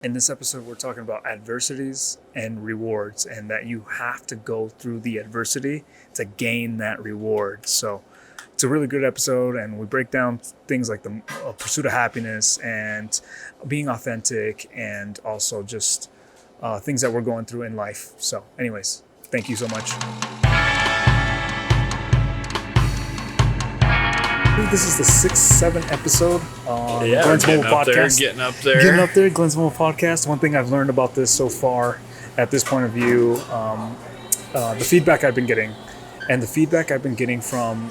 In this episode, we're talking about adversities and rewards, and that you have to go through the adversity to gain that reward. So it's a really good episode, and we break down things like the pursuit of happiness and being authentic, and also just things that we're going through in life. So anyways, thank you so much. This is the 6th, 7th episode on Glenn's Mobile Podcast. Getting up there. Glenn's Mobile Podcast. One thing I've learned about this so far, at this point of view, the feedback I've been getting, and the feedback I've been getting from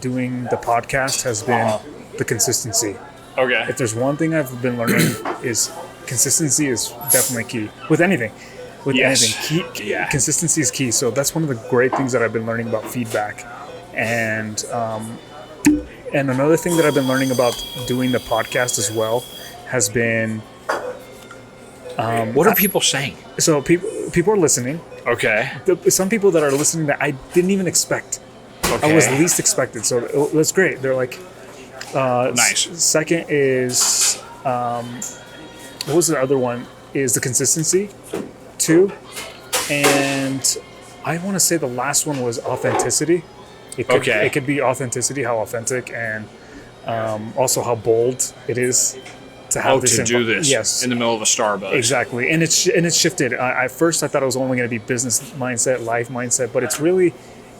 doing the podcast has been the consistency. Okay. If there's one thing I've been learning, is consistency is definitely key with anything. Consistency is key. So that's one of the great things that I've been learning about feedback, and another thing that I've been learning about doing the podcast as well has been... what are people saying? So people are listening. Okay. Some people that are listening that I didn't even expect. Okay. I was least expected. So that's great. They're like... nice. Second is... what was the other one? Is the consistency. 2. And I want to say the last one was authenticity. It could be authenticity, how authentic, and also how bold it is to have this. Do this. Yes. In the middle of a Starbucks. Exactly, and it's shifted. At first, I thought it was only going to be business mindset, life mindset, but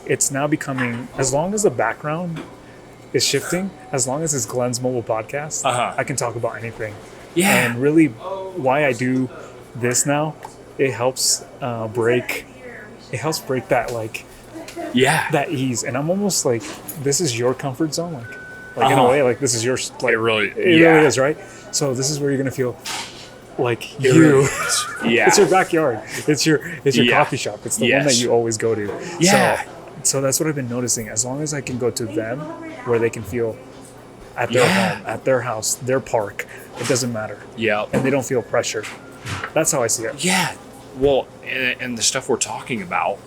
it's now becoming. As long as the background is shifting, as long as it's Glenn's Mobile Podcast, I can talk about anything. Yeah. And really, why I do this now, it helps break. It helps break that that ease, and I'm almost like, this is your comfort zone, like in a way, like this is your, like, it really is, right? So this is where you're gonna feel like you. Yeah. It's your backyard. It's your coffee shop. It's the one that you always go to. Yeah. So that's what I've been noticing. As long as I can go to them, where they can feel at their home, at their house, their park, it doesn't matter. Yeah. And they don't feel pressure. That's how I see it. Yeah. Well, and the stuff we're talking about.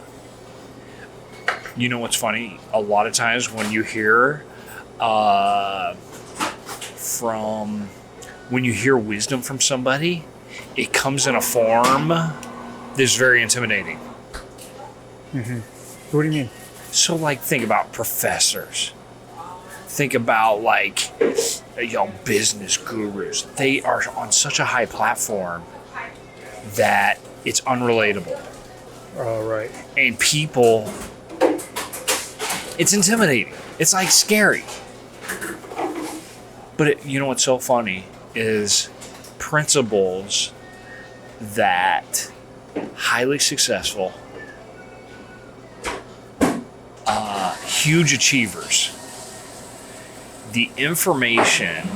You know what's funny? A lot of times when you hear wisdom from somebody, it comes in a form that's very intimidating. Mm-hmm. What do you mean? So, think about professors. Think about, business gurus. They are on such a high platform that it's unrelatable. Right. And people... It's intimidating. It's scary. But you know what's so funny is principles that highly successful, huge achievers, the information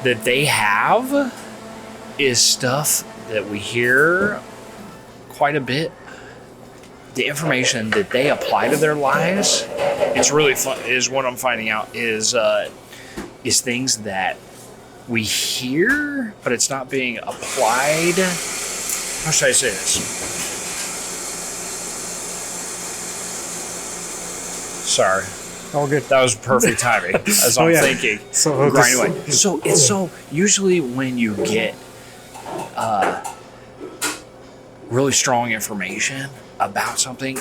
that they have is stuff that we hear quite a bit. The information that they apply to their lives, it's really fun. Is what I'm finding out is things that we hear, but it's not being applied. How should I say this? Sorry. All good. That was perfect timing, as I'm thinking. So usually when you get really strong information about something,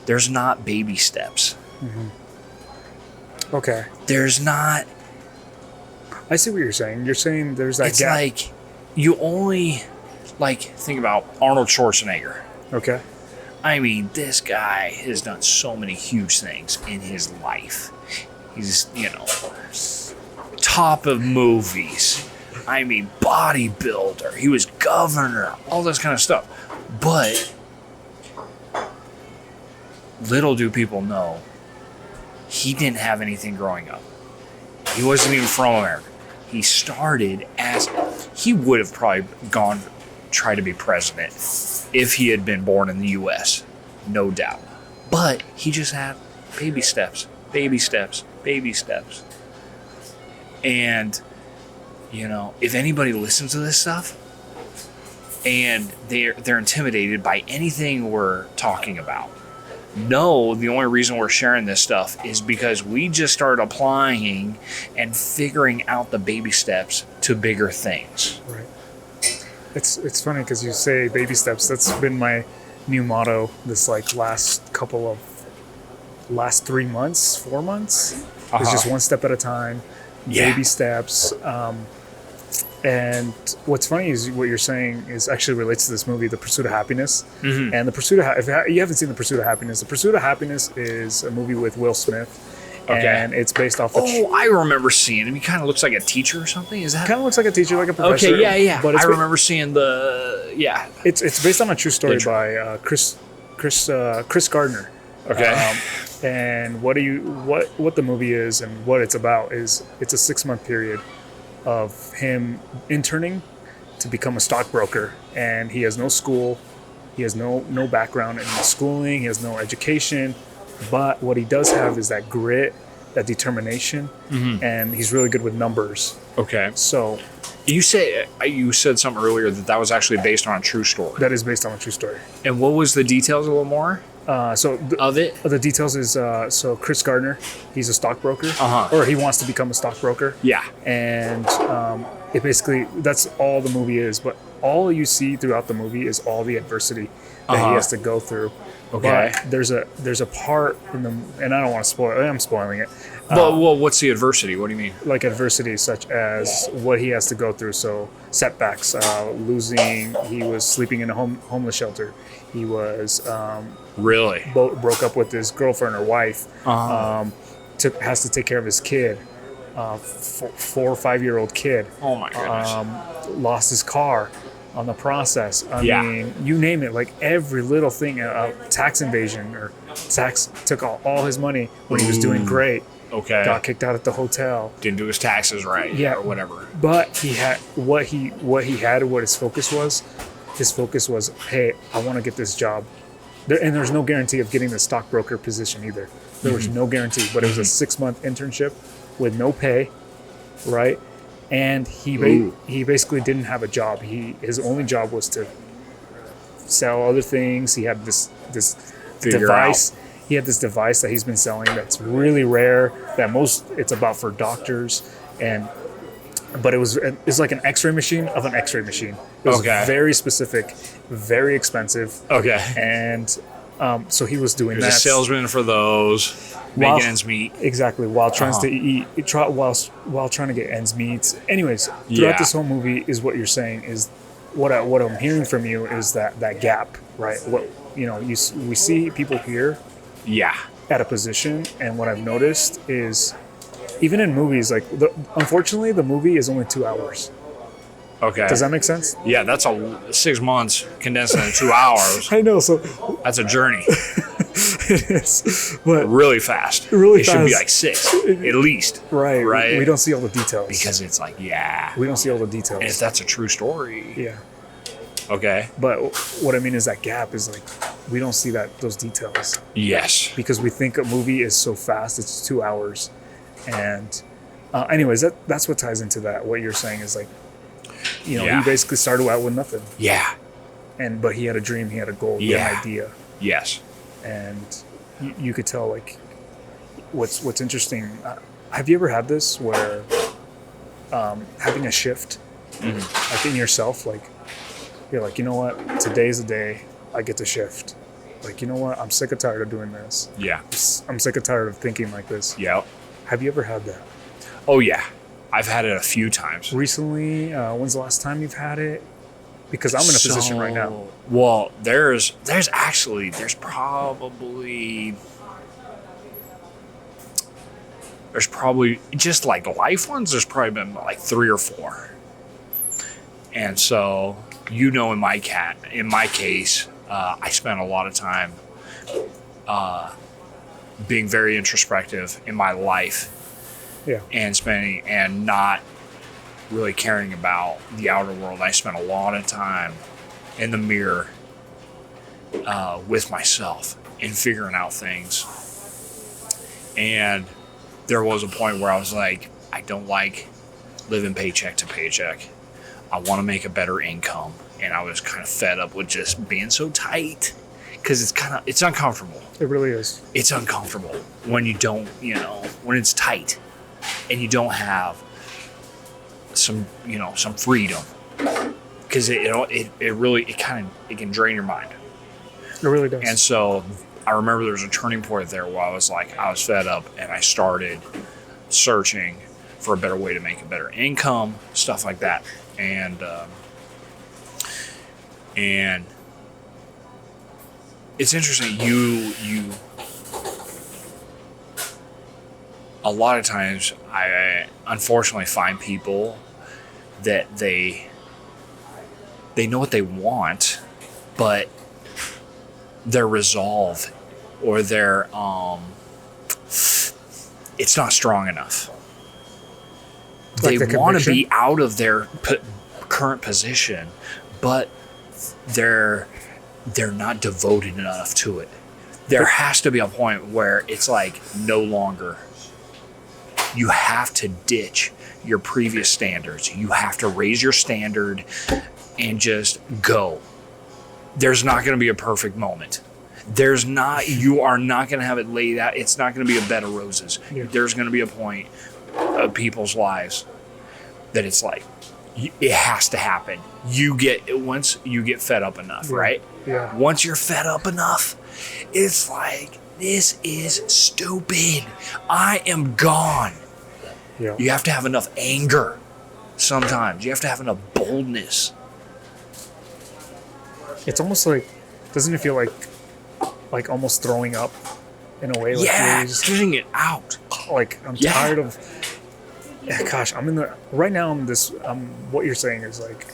there's not baby steps. Mm-hmm. Okay. There's not. I see what you're saying. You're saying there's that gap. It's you only, think about Arnold Schwarzenegger. Okay. I mean, this guy has done so many huge things in his life. He's, top of movies. I mean, bodybuilder. He was governor. All this kind of stuff. But little do people know, he didn't have anything growing up. He wasn't even from America. He started he would have probably try to be president if he had been born in the U.S., no doubt. But he just had baby steps. And, if anybody listens to this stuff and they're intimidated by anything we're talking about, no, the only reason we're sharing this stuff is because we just started applying and figuring out the baby steps to bigger things. Right. It's funny because you say baby steps. That's been my new motto this like last 3 months, 4 months. It's just one step at a time, baby steps. And what's funny is what you're saying is actually relates to this movie, The Pursuit of Happiness. Mm-hmm. And if you haven't seen The Pursuit of Happiness, The Pursuit of Happiness is a movie with Will Smith. Okay. And it's based off of... I remember seeing him. He kind of looks like a teacher or something. Is that... Kind of looks like a teacher, like a professor. Okay, yeah. But I remember seeing the... Yeah. It's based on a true story by Chris Gardner. Okay. And what the movie is and what it's about is it's a 6-month period of him interning to become a stockbroker, and he has no school, he has no background in schooling, he has no education, but what he does have is that grit, that determination, and he's really good with numbers. Okay. So you said something earlier that was actually based on a true story. That is based on a true story. And what was the details a little more? Of it? The details is, so Chris Gardner, he's a stockbroker, or he wants to become a stockbroker. Yeah. And it basically, that's all the movie is, but all you see throughout the movie is all the adversity that he has to go through. Okay. But there's a part in the, and I don't want to spoil it, I'm spoiling it. Well, what's the adversity? What do you mean? Like adversity such as what he has to go through. So setbacks, losing, he was sleeping in a homeless shelter. He was really broke up with his girlfriend or wife. Has to take care of his kid, 4 or 5 year old kid. Oh my goodness! Lost his car on the process. I mean, you name it. Like every little thing. Tax invasion or took all his money when he was doing great. Okay. Got kicked out at the hotel. Didn't do his taxes right. Yeah. Or whatever. But he had what his focus was. His focus was, hey, I want to get this job. And there's no guarantee of getting the stockbroker position either. There was no guarantee, but it was a 6-month internship with no pay, right? And he basically didn't have a job. His only job was to sell other things. He had this device. He had this device that he's been selling that's really rare. It's about for doctors, but it's like an X-ray machine of an X-ray machine. It was very specific, very expensive. Okay. And so he was doing that. He was a salesman for those, making ends meet. Exactly, while trying to eat, while trying to get ends meet. Anyways, throughout this whole movie is what you're saying is what I'm hearing from you is that gap, right? What we see people here. Yeah. At a position, and what I've noticed is, even in movies, like unfortunately, the movie is only 2 hours. Okay. Does that make sense? Yeah, that's 6 months condensed into 2 hours. I know. So that's a journey. It is, but really fast. Really it fast. Should be like 6 at least. Right. Right. We don't see all the details because it's like we don't see all the details. And if that's a true story. Yeah. Okay. But what I mean is that gap is like we don't see those details. Yes. Because we think a movie is so fast, it's 2 hours. And anyways, that's what ties into that. What you're saying is like, he basically started out with nothing. Yeah. But he had a dream, he had a goal, he had an idea. Yes. And you could tell like what's interesting. Have you ever had this where having a shift, like in yourself, like you're like, you know what, today's the day I get to shift. Like, you know what, I'm sick and tired of doing this. Yeah. I'm sick and tired of thinking like this. Yeah. Have you ever had that? Oh yeah, I've had it a few times. Recently, when's the last time you've had it? Because I'm in a position right now. Well, there's probably just like life ones. There's probably been like 3 or 4. And so, in my case, I spent a lot of time being very introspective in my life. Yeah. And not really caring about the outer world. I spent a lot of time in the mirror with myself and figuring out things. And there was a point where I was like, I don't like living paycheck to paycheck. I want to make a better income. And I was kind of fed up with just being so tight because it's uncomfortable. It really is. It's uncomfortable when you don't, when it's tight and you don't have some freedom, because it can drain your mind. It really does. And so I remember there was a turning point there where I was fed up, and I started searching for a better way to make a better income, stuff like that. And it's interesting. You a lot of times I unfortunately find people that they know what they want, but their resolve or their it's not strong enough. Like they the want to conviction? be out of their current position, but they're not devoted enough to it. There has to be a point where it's like no longer. You have to ditch your previous standards. You have to raise your standard and just go. There's not going to be a perfect moment. You are not going to have it laid out. It's not going to be a bed of roses. Yeah. There's going to be a point of people's lives that it's like, it has to happen. Once you get fed up enough, right? Yeah. Once you're fed up enough, it's like, this is stupid. I am gone. Yeah. You have to have enough anger sometimes. You have to have enough boldness. It's almost like, doesn't it feel like almost throwing up in a way? Like Yeah, you're just, getting it out. like I'm Yeah. tired of. Yeah, gosh, right now. What you're saying is like,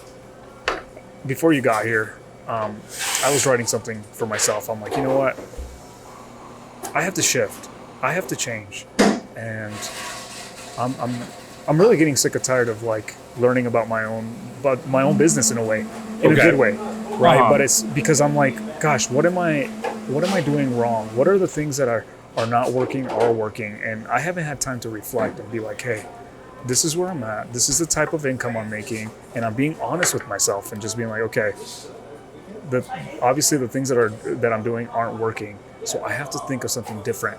before you got here, I was writing something for myself. I'm like, you know what? I have to shift. I have to change, and I'm really getting sick and tired of like learning about my own business in a way, in a Okay. good way, right? Uh-huh. But it's because I'm like, gosh, what am I doing wrong? What are the things that are not working or working? And I haven't had time to reflect and be like, hey, this is where I'm at. This is the type of income I'm making, and I'm being honest with myself and just being like, okay, obviously the things that I'm doing aren't working, so I have to think of something different.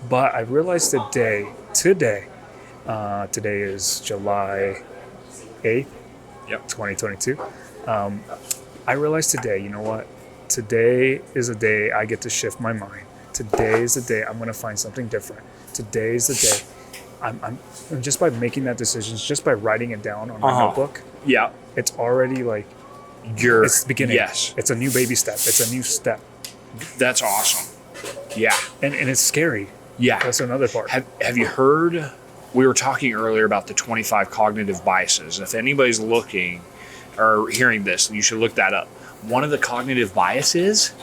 But I realized today is July 8th, Yep. 2022. I realized today, you know what? Today is a day I get to shift my mind. Today is the day I'm going to find something different. Today is the day. I'm just by making that decision, just by writing it down on my notebook, Yeah. it's already like, it's the beginning. Yes. It's a new baby step. It's a new step. That's awesome. Yeah. And it's scary. Yeah. That's another part. Have you heard? We were talking earlier about the 25 cognitive biases. If anybody's looking or hearing this, you should look that up. One of the cognitive biases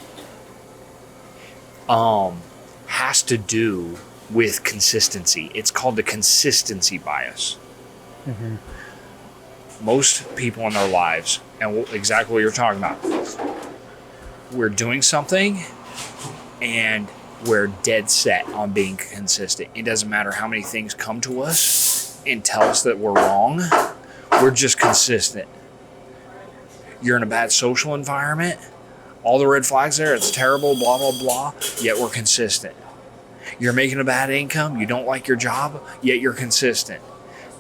has to do with consistency. It's called the consistency bias. Mm-hmm. Most people in their lives, and exactly what you're talking about, we're doing something and we're dead set on being consistent. It doesn't matter how many things come to us and tell us that we're wrong. We're just consistent. You're in a bad social environment. All the red flags there, it's terrible, blah, blah, blah, yet we're consistent. You're making a bad income, you don't like your job, yet you're consistent.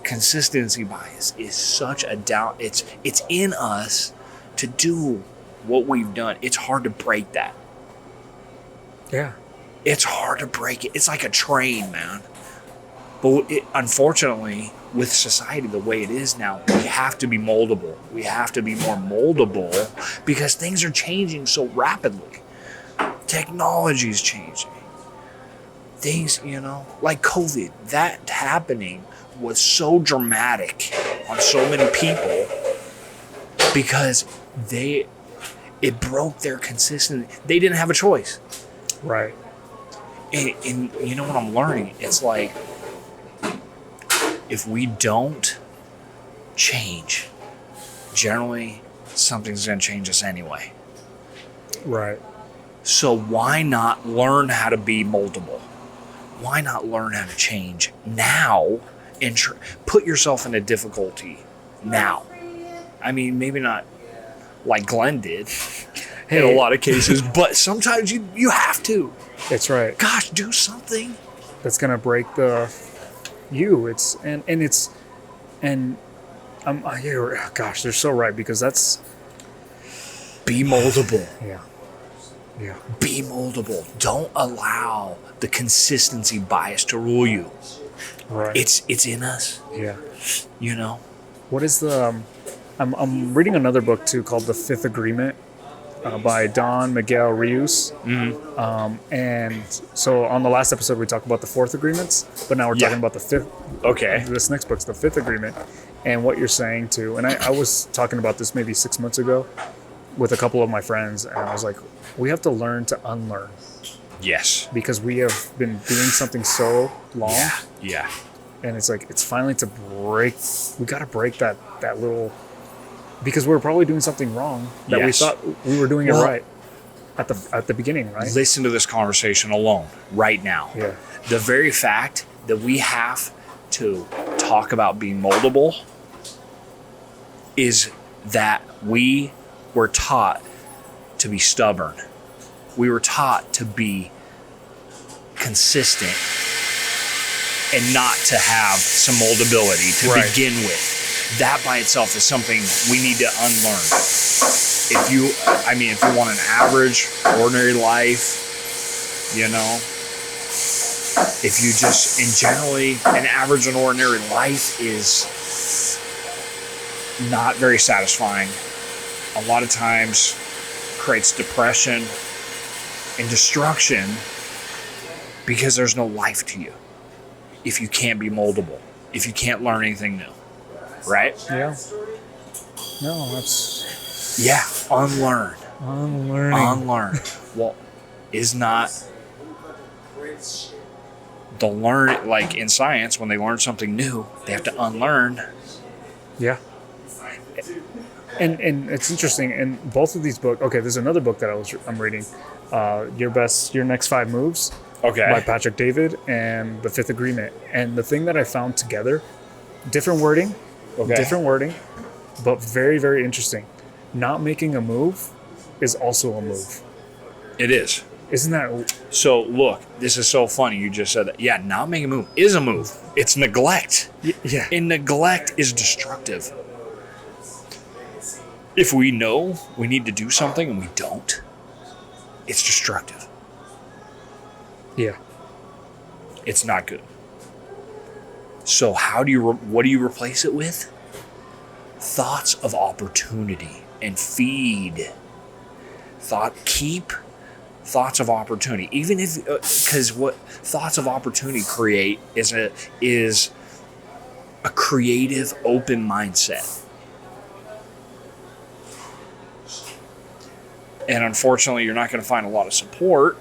Consistency bias is such a doubt. It's in us to do what we've done. It's hard to break that. Yeah. It's hard to break it. It's like a train, man. But unfortunately, with society the way it is now, we have to be moldable. We have to be more moldable because things are changing so rapidly. Technology is changing. Things, like COVID, that happening was so dramatic on so many people because it broke their consistency. They didn't have a choice. Right. And you know what I'm learning? It's like, if we don't change, generally something's going to change us anyway. Right. So why not learn how to be moldable? Why not learn how to change now and put yourself in a difficulty now? I mean, maybe not like Glenn did, in a lot of cases, but sometimes you have to. It's right. Gosh, do something. That's gonna break the you. It's and yeah, gosh, they're so right, because that's Be moldable. yeah. Be moldable. Don't allow the consistency bias to rule you. Right. It's in us, Yeah. you know. What is the? I'm reading another book too called The Fifth Agreement by Don Miguel Rios. And so on the last episode we talked about the fourth agreements, but now we're talking about the fifth. Okay. This next book's the fifth agreement, and what you're saying too. And I was talking about this maybe 6 months ago with a couple of my friends, and I was like, we have to learn to unlearn, Yes. because we have been doing something so long. Yeah. And it's like, it's finally to break. We got to break that little, because we were probably doing something wrong that we Yes. thought we were doing Well, it right at the beginning, right? Listen to this conversation alone right now. Yeah. The very fact that we have to talk about being moldable is that we were taught to be stubborn. We were taught to be consistent and not to have some moldability to Right. begin with. That by itself is something we need to unlearn. If you want an average, ordinary life, you know, if you just, and generally, an average and ordinary life is not very satisfying. A lot of times creates depression and destruction because there's no life to you if you can't be moldable, if you can't learn anything new, right? Yeah. No, that's Yeah, unlearn. unlearning. Well, is not the learn, like in science, when they learn something new, they have to unlearn. Yeah. And it's interesting. In both of these books, okay, there's another book that I'm reading, Your Next 5 Moves, Okay. by Patrick David, and The Fifth Agreement. And the thing that I found together, different wording, but very, very interesting. Not making a move is also a move. It is. Isn't that? So look, this is so funny. You just said that. Yeah, not making a move is a move. It's neglect. Yeah. And neglect is destructive. If we know we need to do something and we don't, it's destructive. Yeah. It's not good. So what do you replace it with? Thoughts of opportunity, and feed. Keep thoughts of opportunity. Even if, because what thoughts of opportunity create is a creative, open mindset. And unfortunately, you're not going to find a lot of support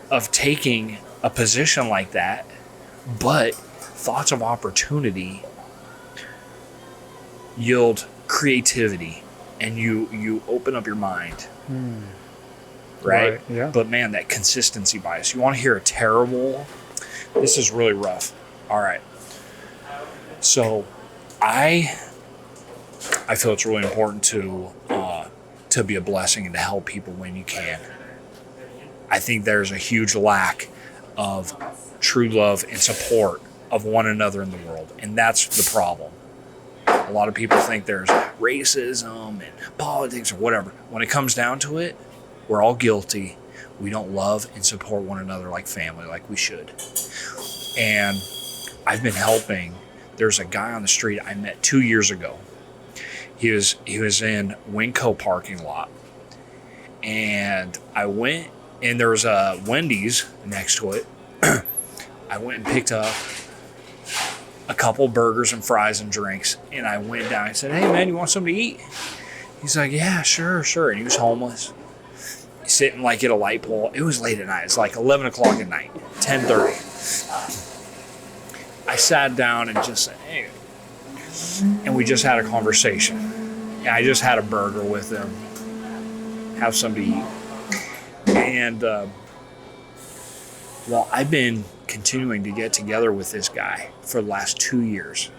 of taking a position like that. But thoughts of opportunity yield creativity, and you open up your mind. Right? Yeah. But man, that consistency bias. You want to hear a terrible? This is really rough. All right. So I feel it's really important to be a blessing and to help people when you can. I think there's a huge lack of true love and support of one another in the world, and that's the problem. A lot of people think there's racism and politics or whatever. When it comes down to it, we're all guilty. We don't love and support one another like family, like we should. And I've been helping. There's a guy on the street I met 2 years ago. He was in Winco parking lot, and I went, and there was a Wendy's next to it. I went and picked up a couple burgers and fries and drinks, and I went down. I said, "Hey man, you want something to eat?" He's like, "Yeah, sure." And he was homeless, sitting like at a light pole. It was late at night. It's like 11 o'clock at night, 10:30. I sat down and just said, "Hey," and we just had a conversation. And I just had a burger with him, have something to eat. And well, I've been continuing to get together with this guy for the last 2 years.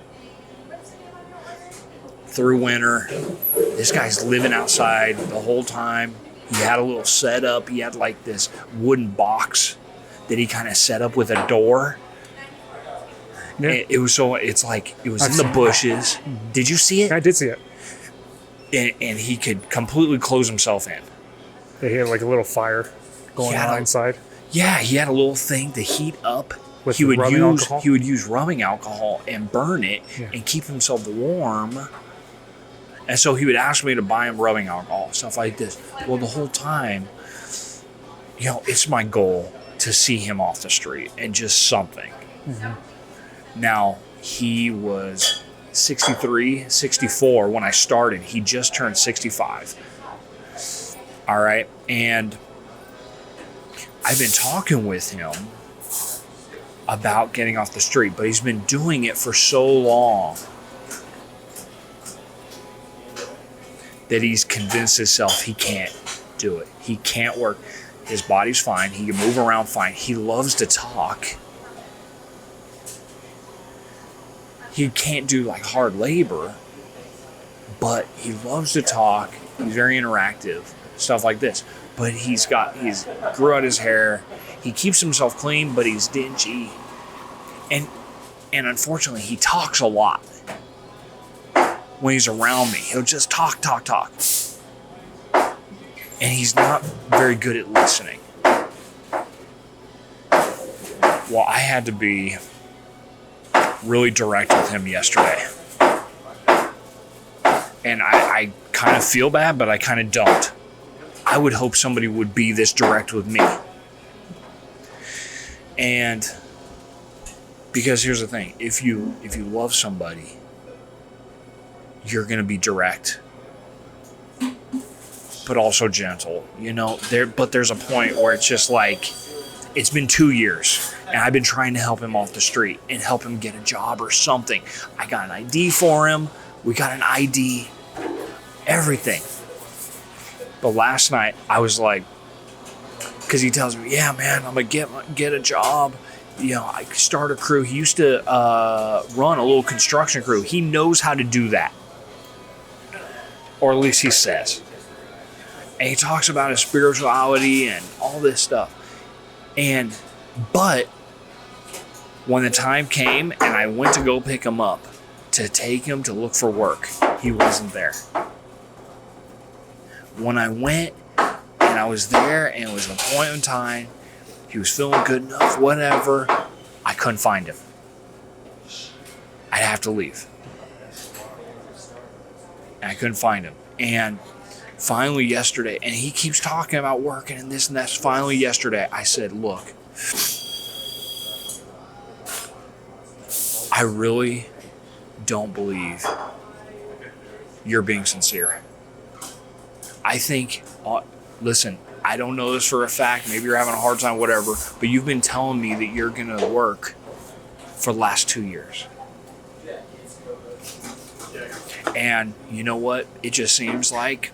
Through winter, This guy's living outside the whole time. He had a little setup. He had like this wooden box that he kind of set up with a door. Yeah. It was in the bushes. Did you see it? I did see it. And he could completely close himself in. They had like a little fire going on inside. Yeah, he had a little thing to heat up. With He would alcohol? use rubbing alcohol and burn it and keep himself warm. And so he would ask me to buy him rubbing alcohol, stuff like this. Well, the whole time, it's my goal to see him off the street and just something. Mm-hmm. Now, he was 63, 64 when I started. He just turned 65. All right. And I've been talking with him about getting off the street, but he's been doing it for so long that he's convinced himself he can't do it. He can't work. His body's fine. He can move around fine. He loves to talk. He can't do like hard labor, but he loves to talk. He's very interactive, stuff like this. But he's grew out his hair. He keeps himself clean, but he's dingy. And unfortunately, he talks a lot. When he's around me, he'll just talk. And he's not very good at listening. Well, I had to be really direct with him yesterday. And I kind of feel bad, but I kind of don't. I would hope somebody would be this direct with me. And because here's the thing, if you love somebody, you're going to be direct, but also gentle. But there's a point where it's just like, it's been 2 years and I've been trying to help him off the street and help him get a job or something. I got an ID for him. We got an ID, everything. But last night I was like, because he tells me, yeah, man, I'm going to get a job. I start a crew. He used to run a little construction crew. He knows how to do that. Or at least he says. And he talks about his spirituality and all this stuff. But when the time came and I went to go pick him up to take him to look for work, he wasn't there. When I went and I was there and it was an appointment time, he was feeling good enough, whatever, I couldn't find him. I'd have to leave. And I couldn't find him. And finally yesterday, and he keeps talking about working and this and that. Finally yesterday, I said, look, I really don't believe you're being sincere. I think, listen, I don't know this for a fact. Maybe you're having a hard time, whatever. But you've been telling me that you're going to work for the last 2 years. And you know what? It just seems like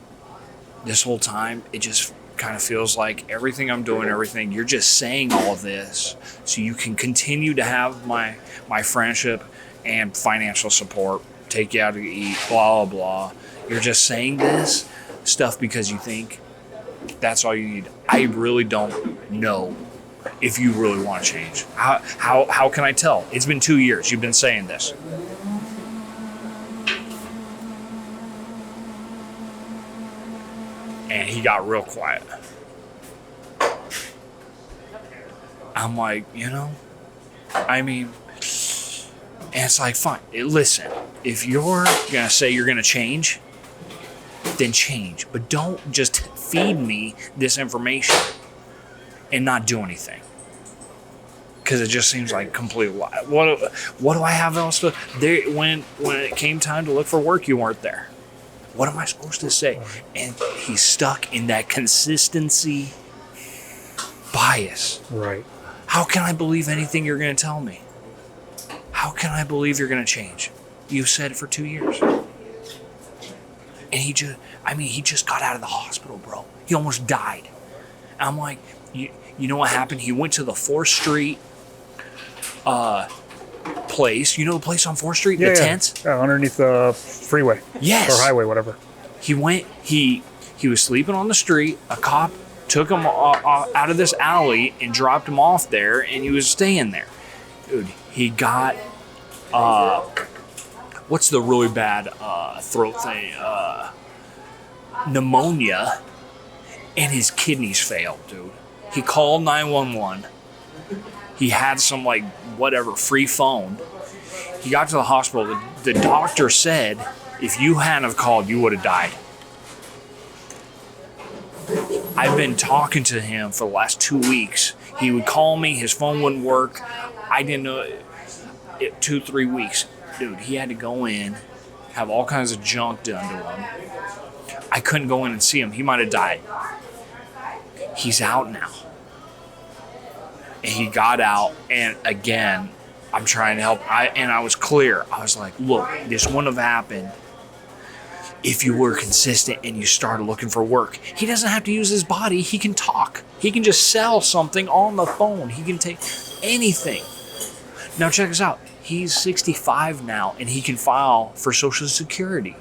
this whole time, it just kind of feels like everything I'm doing, everything, you're just saying all of this so you can continue to have my friendship and financial support, take you out to eat, blah, blah, blah. You're just saying this stuff because you think that's all you need. I really don't know if you really want to change. How can I tell? It's been 2 years. You've been saying this. And he got real quiet. I'm like, and it's like, fine. Listen, if you're going to say you're going to change, then change. But don't just feed me this information and not do anything. Because it just seems like complete lie. What do I have else to... When it came time to look for work, you weren't there. What am I supposed to say? And he's stuck in that consistency bias. Right. How can I believe anything you're going to tell me? How can I believe you're going to change? You've said it for 2 years. And he just got out of the hospital, bro. He almost died. I'm like, you know what happened? He went to the 4th Street place. You know the place on 4th Street? The tents? Yeah, underneath the freeway. Yes. Or highway, whatever. He went. He was sleeping on the street. A cop took him out of this alley and dropped him off there, and he was staying there. Dude, he got what's the really bad throat thing? Pneumonia, and his kidneys failed, dude. He called 911. He had some free phone. He got to the hospital. The doctor said if you hadn't have called, you would have died. I've been talking to him for the last 2 weeks. He would call me. His phone wouldn't work. I didn't know it. 2-3 weeks. Dude, he had to go in, have all kinds of junk done to him. I couldn't go in and see him. He might have died. He's out now. And he got out, and again, I'm trying to help. I was clear. I was like, look, this wouldn't have happened if you were consistent and you started looking for work. He doesn't have to use his body. He can talk. He can just sell something on the phone. He can take anything. Now check this out. He's 65 now, and he can file for Social Security.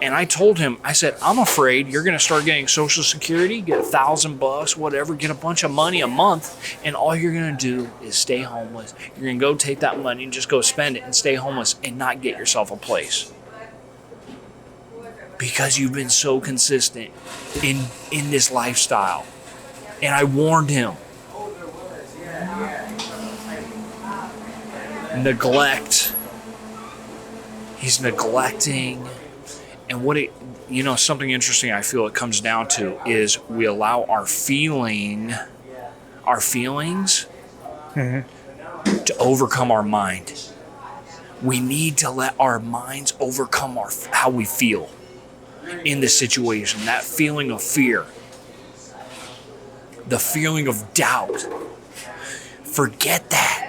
And I told him, I said, I'm afraid you're going to start getting Social Security, get $1,000, whatever, get a bunch of money a month, and all you're going to do is stay homeless. You're going to go take that money and just go spend it and stay homeless and not get yourself a place. Because you've been so consistent in this lifestyle. And I warned him. Neglect. He's neglecting. And something interesting I feel it comes down to is we allow our feelings to overcome our mind. We need to let our minds overcome how we feel in this situation. That feeling of fear, the feeling of doubt. Forget that.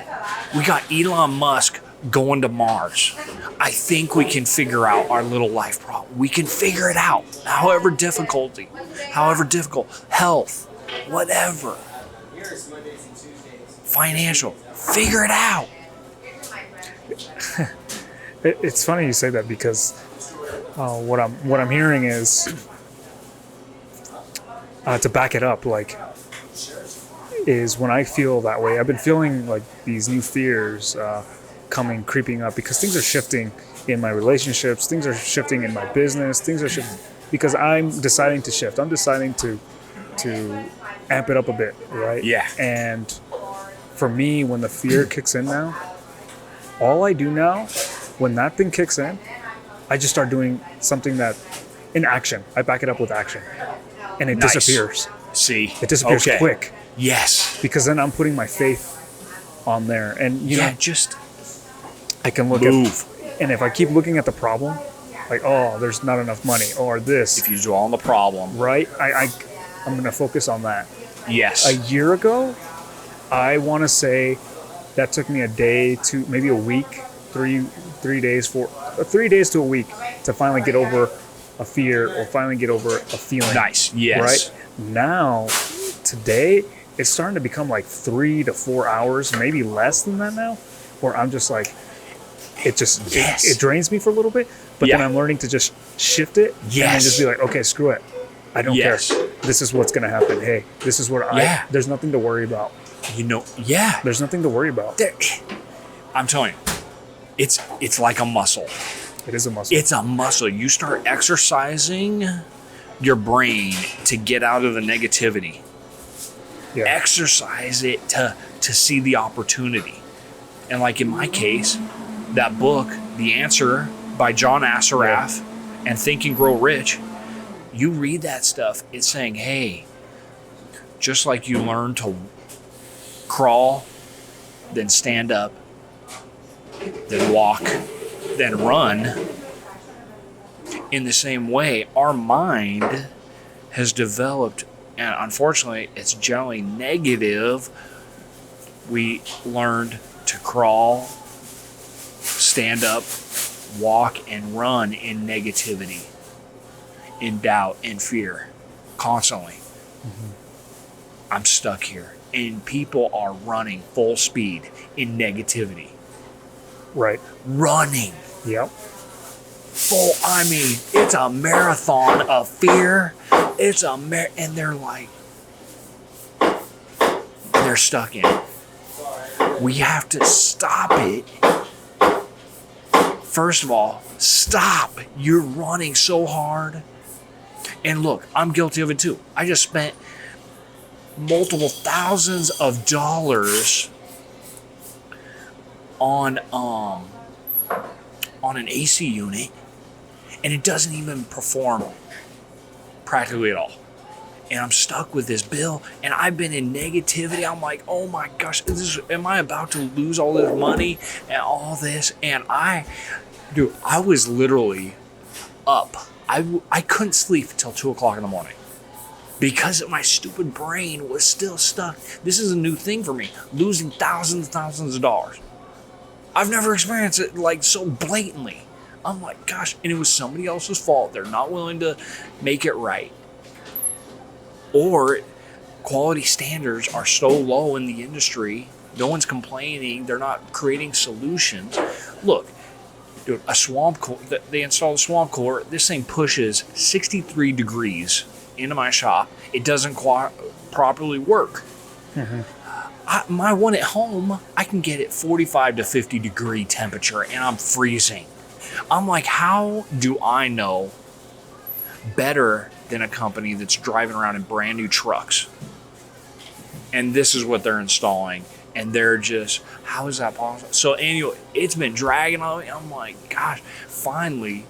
We got Elon Musk going to Mars. I think we can figure out our little life problem. We can figure it out. However difficult, health, whatever. Financial, figure it out. It's funny you say that because what I'm hearing is to back it up, is when I feel that way. I've been feeling like these new fears creeping up because things are shifting in my relationships, things are shifting in my business, things are shifting because I'm deciding to shift. I'm deciding to amp it up a bit, right? Yeah. And for me, when the fear kicks in now, all I do now, when that thing kicks in, I just start doing something that in action. I back it up with action, and it disappears. See, it disappears quick. Yes, because then I'm putting my faith on there, and just I can look move. And if I keep looking at the problem, there's not enough money, or this. If you dwell on the problem, right? I'm going to focus on that. Yes. A year ago, I want to say that took me a day to maybe a week, 3 days to a week to finally get over a fear or finally get over a feeling. Nice. Yes. Right? Now, today, it's starting to become 3 to 4 hours, maybe less than that now, where I'm just it drains me for a little bit, but then I'm learning to just shift it and then just be okay, screw it. I don't care. This is what's going to happen. Hey, this is what there's nothing to worry about. There's nothing to worry about. I'm telling you, it's like a muscle. It is a muscle. It's a muscle. You start exercising your brain to get out of the negativity. Yeah. Exercise it to see the opportunity. And in my case, that book, The Answer by John Assaraf and Think and Grow Rich, you read that stuff, it's saying, hey, just like you learn to crawl, then stand up, then walk, then run, in the same way, our mind has developed, and unfortunately, it's generally negative. We learned to crawl, stand up, walk, and run in negativity, in doubt, in fear, constantly. Mm-hmm. I'm stuck here. And people are running full speed in negativity. Right. Running. Yep. I mean, it's a marathon of fear. And they're like, they're stuck in it. We have to stop it. First of all, stop. You're running so hard. And look, I'm guilty of it too. I just spent multiple thousands of dollars on an AC unit, and it doesn't even perform practically at all. And I'm stuck with this bill, and I've been in negativity. I'm like, oh my gosh, am I about to lose all this money and all this? And I was literally up. I couldn't sleep until 2 o'clock in the morning because my stupid brain was still stuck. This is a new thing for me, losing thousands and thousands of dollars. I've never experienced it like so blatantly. I'm like, gosh, and it was somebody else's fault. They're not willing to make it right. Or quality standards are so low in the industry, no one's complaining, they're not creating solutions. Look, dude, a swamp cooler, they installed a swamp cooler, this thing pushes 63 degrees into my shop. It doesn't properly work. Mm-hmm. My one at home, I can get it 45 to 50 degree temperature and I'm freezing. I'm like, how do I know better than a company that's driving around in brand new trucks? And this is what they're installing. And they're just, how is that possible? So anyway, it's been dragging on me. I'm like, gosh, finally,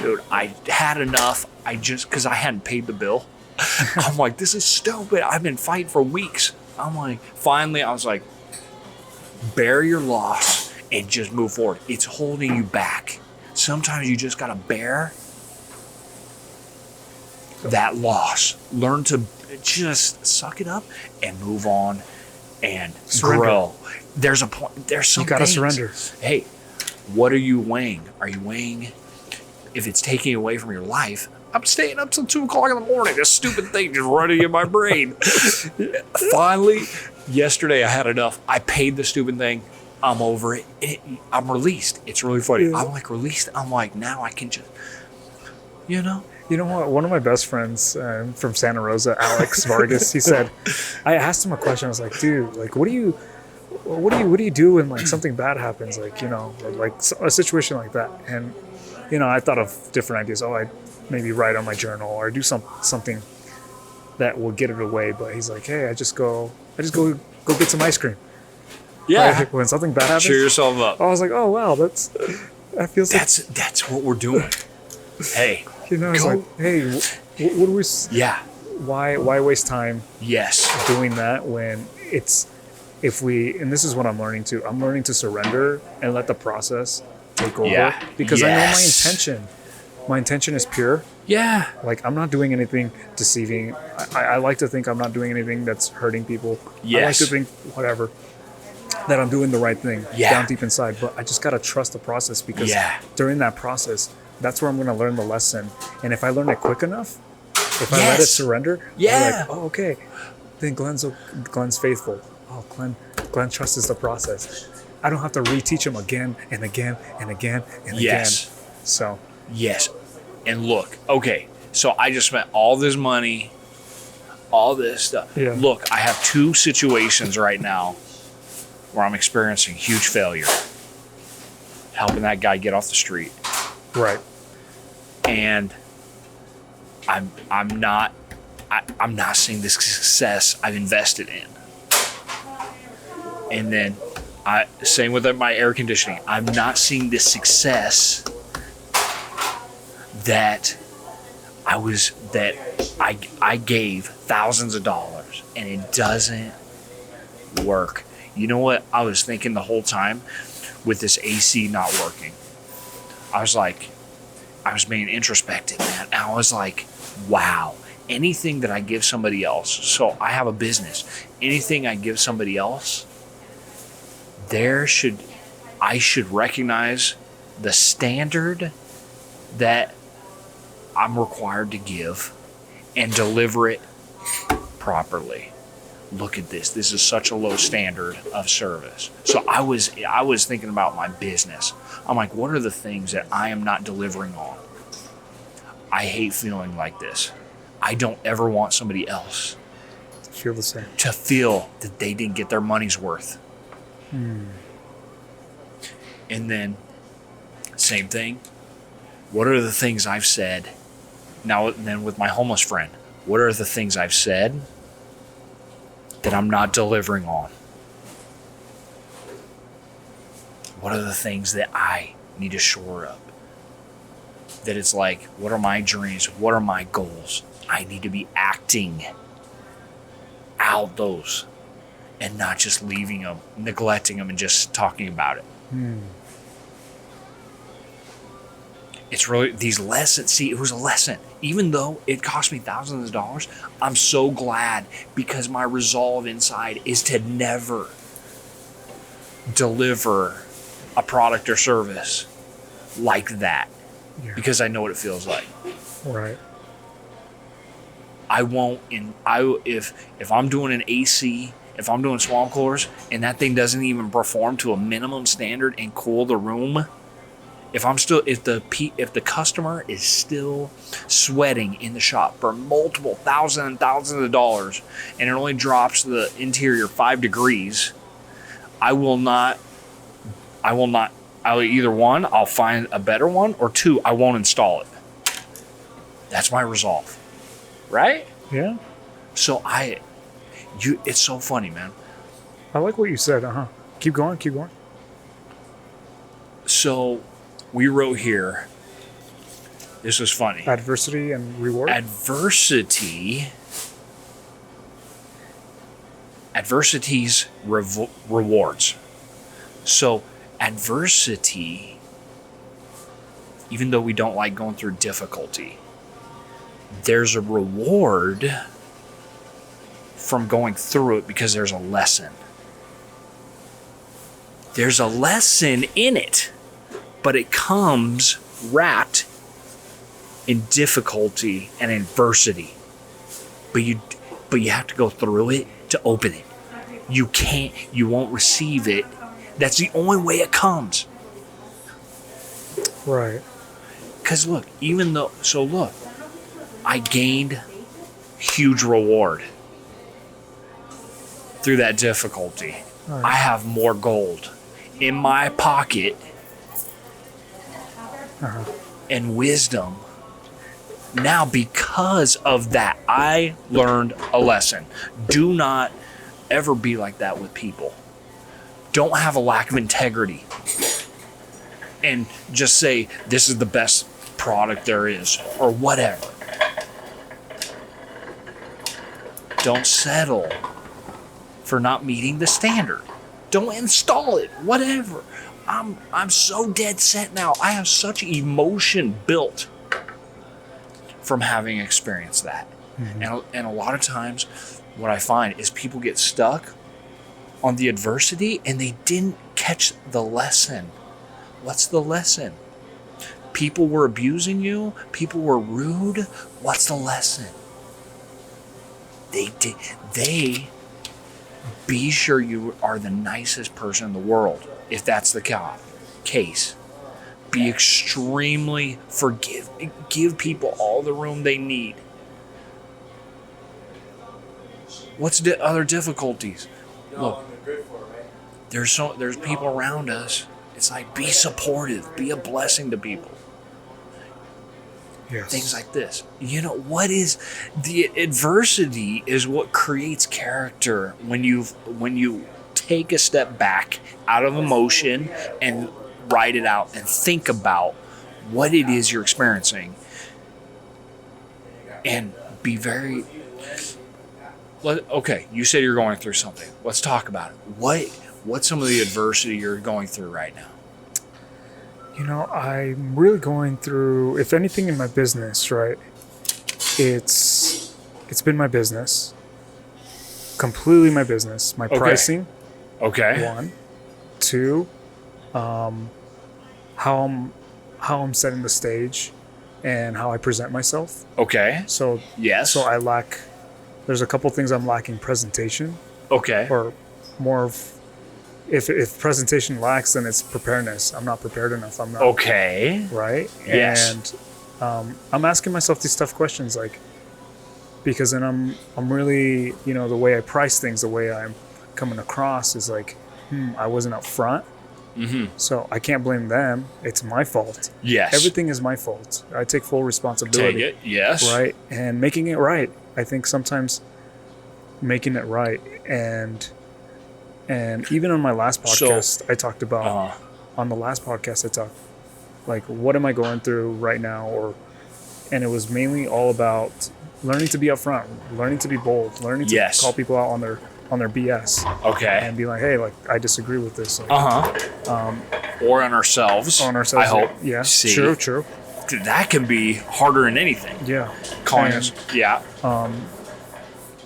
dude, I had enough. Because I hadn't paid the bill. I'm like, this is stupid. I've been fighting for weeks. I'm like, finally, I was like, bear your loss and just move forward. It's holding you back. Sometimes you just got to bear that loss. Learn to just suck it up and move on and grow. There's a point. There's some. You got to surrender. Hey, what are you weighing? Are you weighing if it's taking away from your life? I'm staying up till 2 o'clock in the morning. This stupid thing just running in my brain. Finally, yesterday I had enough. I paid the stupid thing. I'm over it. I'm released. It's really funny. Yeah. I'm like released. I'm like, now I can just, You know what? One of my best friends from Santa Rosa, Alex Vargas, he said, I asked him a question. I was like, dude, like, what do you do when like something bad happens? Like, like a situation like that. And, I thought of different ideas. Oh, I'd maybe write on my journal or do something that will get it away. But he's like, hey, I just go get some ice cream. Yeah. Right? When something bad happens. Cheer yourself up. I was like, oh wow, that feels that's what we're doing. Hey. It's like, hey, what do we? Yeah. Why waste time? Yes. Doing that when and this is what I'm learning to. I'm learning to surrender and let the process take over. Yeah. Because I know my intention. My intention is pure. Yeah. Like, I'm not doing anything deceiving. I like to think I'm not doing anything that's hurting people. Yes. I like to think, whatever, that I'm doing the right thing down deep inside. But I just got to trust the process because during that process, that's where I'm going to learn the lesson. And if I learn it quick enough, if I let it surrender, I'm like, oh, okay, then Glenn's faithful. Oh, Glenn trusts the process. I don't have to reteach him again and again and again and again. So. Yes. And look, okay, so I just spent all this money, all this stuff. Yeah. Look, I have 2 situations right now where I'm experiencing huge failure. Helping that guy get off the street. Right. And I'm not seeing the success I've invested in. And then same with my air conditioning. I'm not seeing the success that I gave thousands of dollars and it doesn't work. You know what I was thinking the whole time with this AC not working? I was being introspective, man. And I was like, wow, anything that I give somebody else, so I have a business, anything I give somebody else, I should recognize the standard that I'm required to give and deliver it properly. look at this. This is such a low standard of service. So I was thinking about my business. I'm like, what are the things that I am not delivering on? I hate feeling like this. I don't ever want somebody else Feel the same. to feel that they didn't get their money's worth. And then, same thing. What are the things I've said? Now, then with my homeless friend, what are the things I've said that I'm not delivering on? What are the things that I need to shore up? That it's like, what are my dreams? What are my goals? I need to be acting out those and not just leaving them, neglecting them, and just talking about it. It's really these lessons. See, it was a lesson. Even though it cost me thousands of dollars, I'm so glad, because my resolve inside is to never deliver a product or service like that, because I know what it feels like. Right. I won't. If I'm doing an AC, if I'm doing swamp coolers, and that thing doesn't even perform to a minimum standard and cool the room. If the customer is still sweating in the shop for multiple thousands of dollars, and it only drops the interior 5 degrees, I'll either one, I'll find a better one, or two, I won't install it. That's my resolve. Right? Yeah. So it's so funny, man. I like what you said. Keep going. So we wrote here, this was funny. Adversity and reward. Adversity's rewards. So adversity, even though we don't like going through difficulty, there's a reward from going through it, because there's a lesson. There's a lesson in it, but it comes wrapped in difficulty and adversity. But you have to go through it to open it. You won't receive it. That's the only way it comes. Right. Because look, I gained huge reward through that difficulty. Right. I have more gold in my pocket and wisdom now because of that. I learned a lesson. Do not ever be like that with people. Don't have a lack of integrity and just say this is the best product there is or whatever. Don't settle for not meeting the standard. Don't install it, whatever. I'm so dead set now. I have such emotion built from having experienced that. And a lot of times what I find is people get stuck on the adversity and they didn't catch the lesson. What's the lesson? People were abusing you. People were rude. What's the lesson? Be sure you are the nicest person in the world. If that's the case, be extremely forgiving. Give people all the room they need. What's the other difficulties? Look, there's people around us. It's like, be supportive, be a blessing to people. Yes. Things like this. You know, what is the adversity is what creates character when you take a step back out of emotion and write it out and think about what it is you're experiencing and be very. Okay, you said you're going through something. Let's talk about it. What's some of the adversity you're going through right now? You know, I'm really going through, if anything, in my business, right? It's been my business. Completely my business. My pricing. Okay. 1. 2, how I'm setting the stage and how I present myself. Okay. So yes. So I lack There's a couple things I'm lacking presentation, Okay. or more of, if presentation lacks, then it's preparedness. I'm not prepared enough. I'm not. Okay. Right? Yes. And I'm asking myself these tough questions, like, because then I'm really, the way I price things, the way I'm coming across is like, I wasn't up front. Mm-hmm. So I can't blame them. It's my fault. Yes. Everything is my fault. I take full responsibility. Take it. Yes. Right? And making it right. I think sometimes making it right. And even on my last podcast, I talked about, on the last podcast, I talked, like, what am I going through right now? And it was mainly all about learning to be upfront, learning to be bold, learning to call people out on their BS. Okay. And be like, hey, like, I disagree with this. Like, or on ourselves. On ourselves. I hope. Yeah. See, True. that can be harder than anything. Yeah. Calling us. Yeah.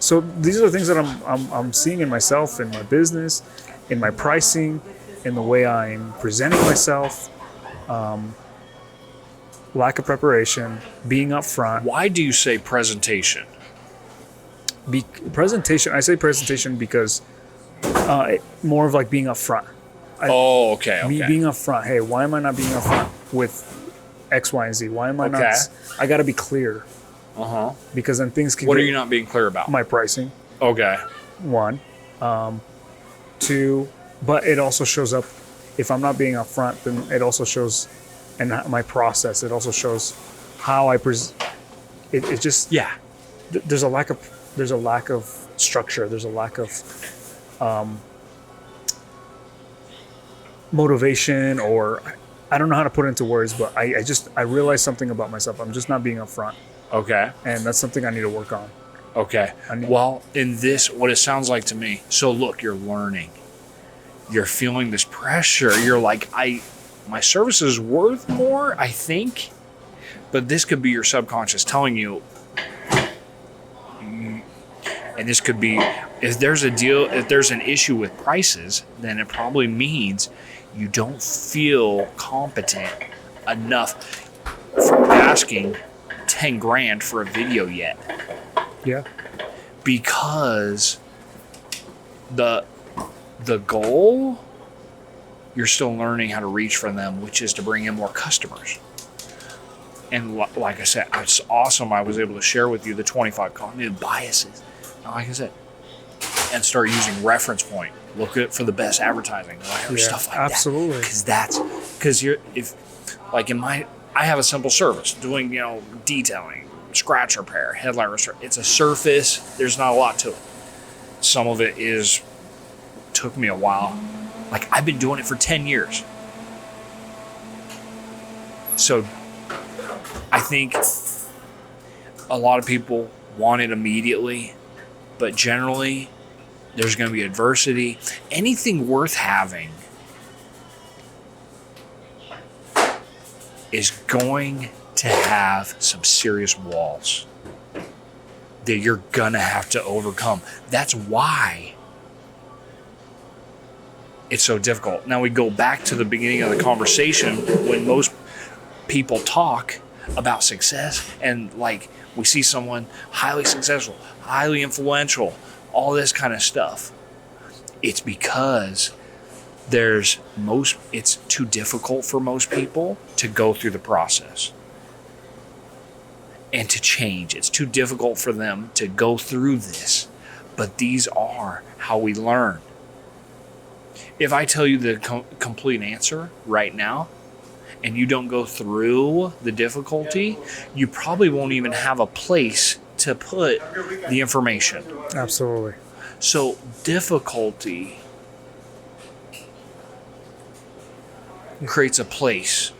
So these are the things that I'm seeing in myself, in my business, in my pricing, in the way I'm presenting myself. Lack of preparation, being upfront. Why do you say presentation? Presentation. I say presentation because more of like being upfront. Okay. Me being upfront. Hey, why am I not being upfront with X, Y, and Z? Why am I not? I got to be clear. Because then things can. What are you not being clear about? My pricing. Okay. 1, 2, but it also shows up. If I'm not being upfront, then it also shows, and my process. It also shows how I present. It just There's a lack of structure. There's a lack of motivation, or I don't know how to put it into words, but I realized something about myself. I'm just not being upfront. Okay. And that's something I need to work on. Okay. Well, in this, what it sounds like to me, so look, you're learning. You're feeling this pressure. You're like, my service is worth more, I think. But this could be your subconscious telling you, and this could be, if there's an issue with prices, then it probably means you don't feel competent enough for asking 10 grand for a video yet. Yeah. Because the goal, you're still learning how to reach for them, which is to bring in more customers. And like I said, it's awesome I was able to share with you the 25 cognitive biases. Like I said, and start using reference point. Look at for the best advertising, or stuff like absolutely. that. Because I have a simple service doing, detailing, scratch repair, headlight restoration. It's a surface. There's not a lot to it. Some of it took me a while. Like, I've been doing it for 10 years. So I think a lot of people want it immediately, but generally there's going to be adversity. Anything worth having is going to have some serious walls that you're going to have to overcome. That's why it's so difficult. Now we go back to the beginning of the conversation when most people talk about success, and like we see someone highly successful, highly influential, all this kind of stuff. It's because it's too difficult for most people to go through the process and to change. It's too difficult for them to go through this. But these are how we learn. If I tell you the complete answer right now, and you don't go through the difficulty, you probably won't even have a place to put the information. Absolutely. So difficulty creates a place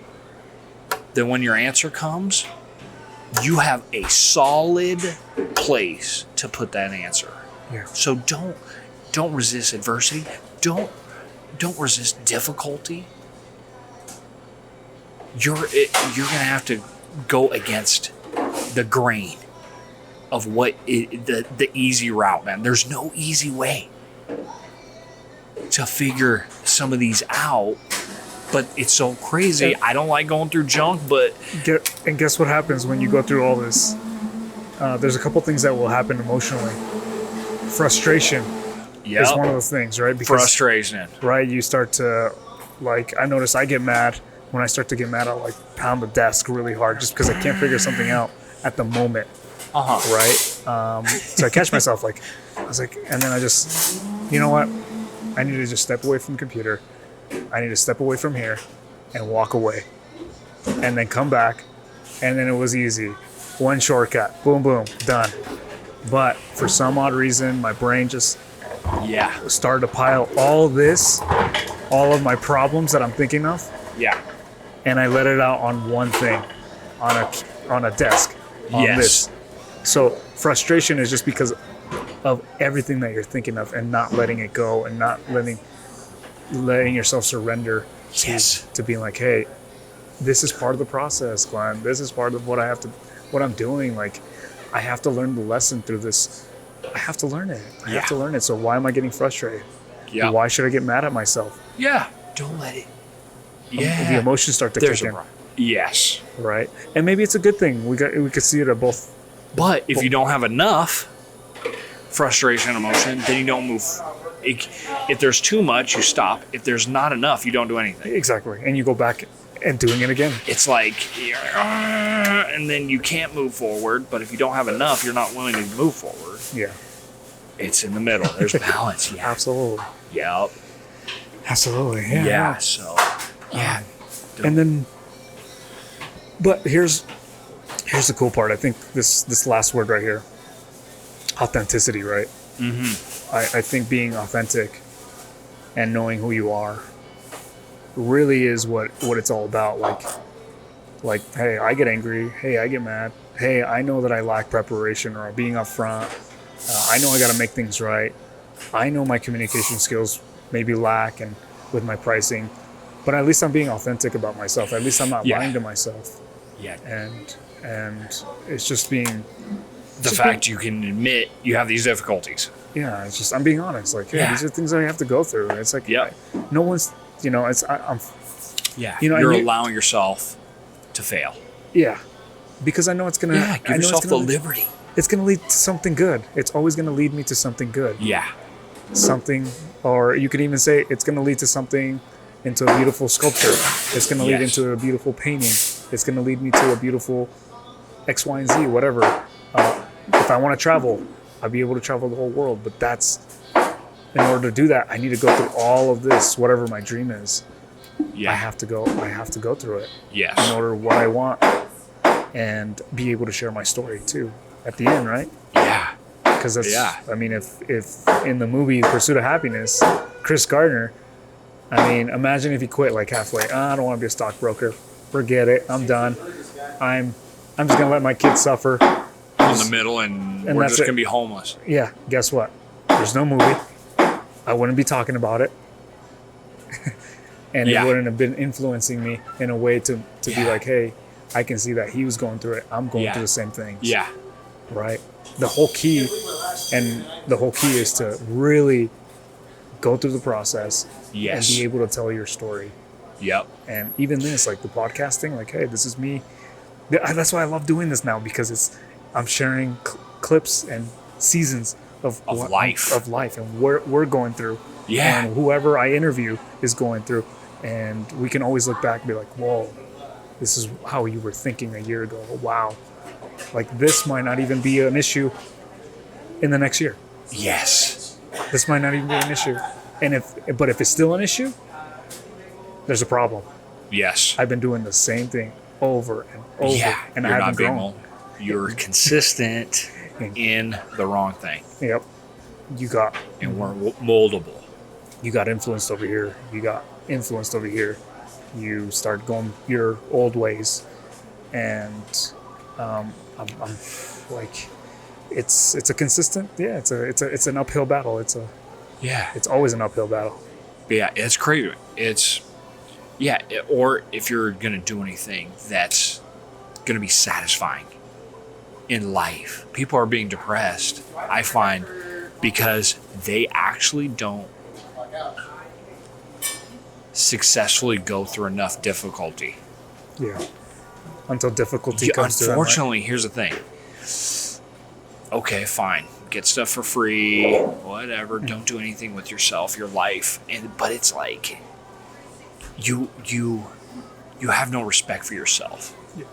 that when your answer comes, you have a solid place to put that answer. Yeah. So don't resist adversity. Don't resist difficulty. You're gonna have to go against the grain of the easy route, man. There's no easy way to figure some of these out, but it's so crazy. I don't like going through junk, but guess what happens when you go through all this? there's a couple things that will happen emotionally. Frustration Yep. is one of those things, right? Frustration. Right? You start to, like, I notice I get mad. When I start to get mad, I'll like pound the desk really hard just because I can't figure something out at the moment. Right? So I catch myself like, I was like, and then I just, you know what? I need to just step away from the computer. I need to step away from here and walk away. And then come back. And then it was easy. One shortcut. Boom, boom, done. But for some odd reason, my brain just started to pile all of my problems that I'm thinking of. Yeah. And I let it out on one thing, on a desk, on this. So frustration is just because of everything that you're thinking of and not letting it go and not letting yourself surrender to being like, hey, this is part of the process, Glenn. This is part of what I'm doing. Like, I have to learn the lesson through this. I have to learn it. I have to learn it. So why am I getting frustrated? Yeah. Why should I get mad at myself? Yeah. Don't let it. Yeah. The emotions start to kick in. Yes. Right. And maybe it's a good thing. We could see it at both. But if you don't have enough frustration and emotion, then you don't move. If there's too much, you stop. If there's not enough, you don't do anything. Exactly. And you go back and doing it again. It's like, and then you can't move forward. But if you don't have enough, you're not willing to move forward. Yeah. It's in the middle. There's balance. Yeah. Absolutely. Yep. Absolutely. Yeah. Yeah. So. Yeah. And then, but here's the cool part. I think this last word right here, authenticity, right? Mm-hmm. I think being authentic and knowing who you are really is what it's all about. Like, hey, I get angry. Hey, I get mad. Hey, I know that I lack preparation or being upfront. I know I got to make things right. I know my communication skills maybe lack and with my pricing, but at least I'm being authentic about myself. At least I'm not lying to myself. Yeah. And it's just being the fact you can admit you have these difficulties. Yeah, it's just I'm being honest. Like, hey, these are things I have to go through. It's like, no one's, I'm. Yeah. You're allowing yourself to fail. Yeah, because I know it's gonna. Yeah, give yourself the liberty. It's gonna lead to something good. It's always gonna lead me to something good. Yeah. Something, or you could even say it's gonna lead to something, into a beautiful sculpture. It's gonna lead into a beautiful painting. It's gonna lead me to a beautiful X, Y, and Z, whatever. If I want to travel, I'll be able to travel the whole world. But in order to do that, I need to go through all of this, whatever my dream is. Yeah. I have to go through it. Yes. In order what I want and be able to share my story too at the end, right? Yeah. Because that's, I mean, if in the movie Pursuit of Happiness, Chris Gardner, I mean, imagine if he quit like halfway. I don't want to be a stockbroker. Forget it. I'm done. I'm just gonna let my kids suffer. In the middle, and we're just gonna be homeless. Yeah. Guess what? There's no movie. I wouldn't be talking about it, and it wouldn't have been influencing me in a way to be like, hey, I can see that he was going through it. I'm going through the same things. Yeah. Right. The whole key is to really go through the process and be able to tell your story. Yep. And even this, like the podcasting, like, hey, this is me. That's why I love doing this now, because I'm sharing clips and seasons of life and what we're going through. Yeah. And whoever I interview is going through. And we can always look back and be like, whoa, this is how you were thinking a year ago. Wow. Like, this might not even be an issue in the next year. Yes. This might not even be an issue. But if it's still an issue, there's a problem. Yes. I've been doing the same thing over and over. Yeah. And I haven't grown. You're consistent in the wrong thing. Yep. And we're moldable. You got influenced over here. You got influenced over here. You start going your old ways. And I'm like, it's a consistent, it's an uphill battle. It's always an uphill battle. Yeah, it's crazy. Or if you're gonna do anything that's gonna be satisfying in life, people are being depressed, I find, because they actually don't successfully go through enough difficulty. Yeah. Until difficulty comes to them. Unfortunately, here's the thing. Okay, fine. Get stuff for free, whatever. Don't do anything with yourself, your life. But it's like you have no respect for yourself. Yeah.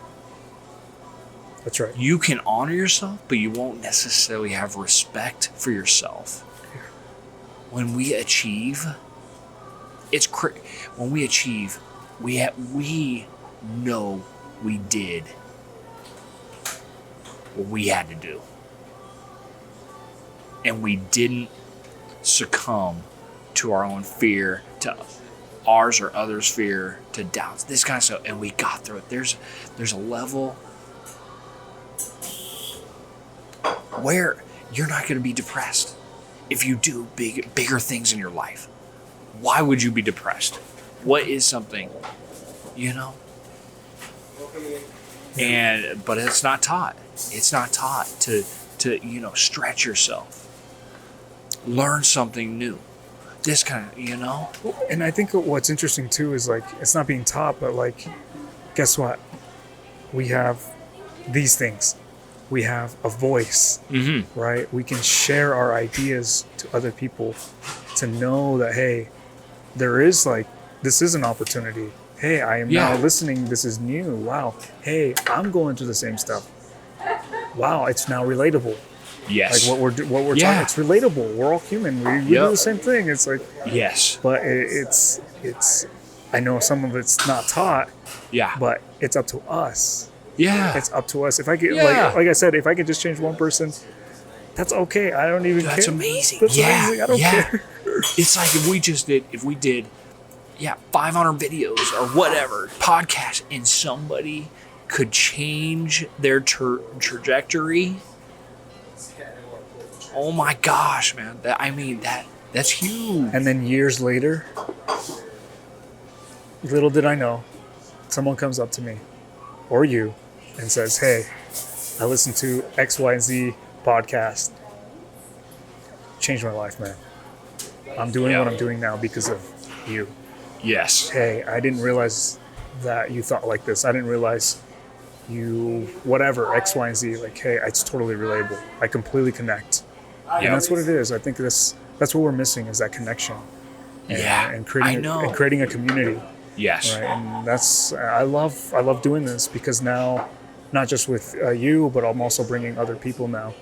That's right. You can honor yourself, but you won't necessarily have respect for yourself. When we achieve, when we achieve, we know we did what we had to do. And we didn't succumb to our own fear, to ours or others' fear, to doubts, this kind of stuff. And we got through it. There's a level where you're not going to be depressed if you do bigger things in your life. Why would you be depressed? What is something, but it's not taught. It's not taught to stretch yourself. Learn something new. This kind of, And I think what's interesting too is like, it's not being taught, but like, guess what? We have these things. We have a voice, right? We can share our ideas to other people to know that, hey, this is an opportunity. Hey, I am now listening. This is new. Wow. Hey, I'm going through the same stuff. Wow, it's now relatable. Yes. Like what we're talking, it's relatable. We're all human. We do the same thing. It's like, yes. But it's. I know some of it's not taught. Yeah. But it's up to us. Yeah. It's up to us. If I could, like I said, if I could just change one person, that's okay. I don't even care. That's amazing. That's amazing. I don't care. It's like if we did 500 videos or whatever, podcasts, and somebody could change their trajectory. Oh my gosh, man. That's huge. And then years later, little did I know, someone comes up to me or you and says, hey, I listened to X, Y, and Z podcast. Changed my life, man. I'm doing what I'm doing now because of you. Yes. Hey, I didn't realize that you thought like this. I didn't realize you, whatever, X, Y, and Z. Like, hey, it's totally relatable. I completely connect. And that's what it is. I think that's what we're missing is that connection. And creating a community. Yes. Right. And that's I love doing this because now, not just with you, but I'm also bringing other people now.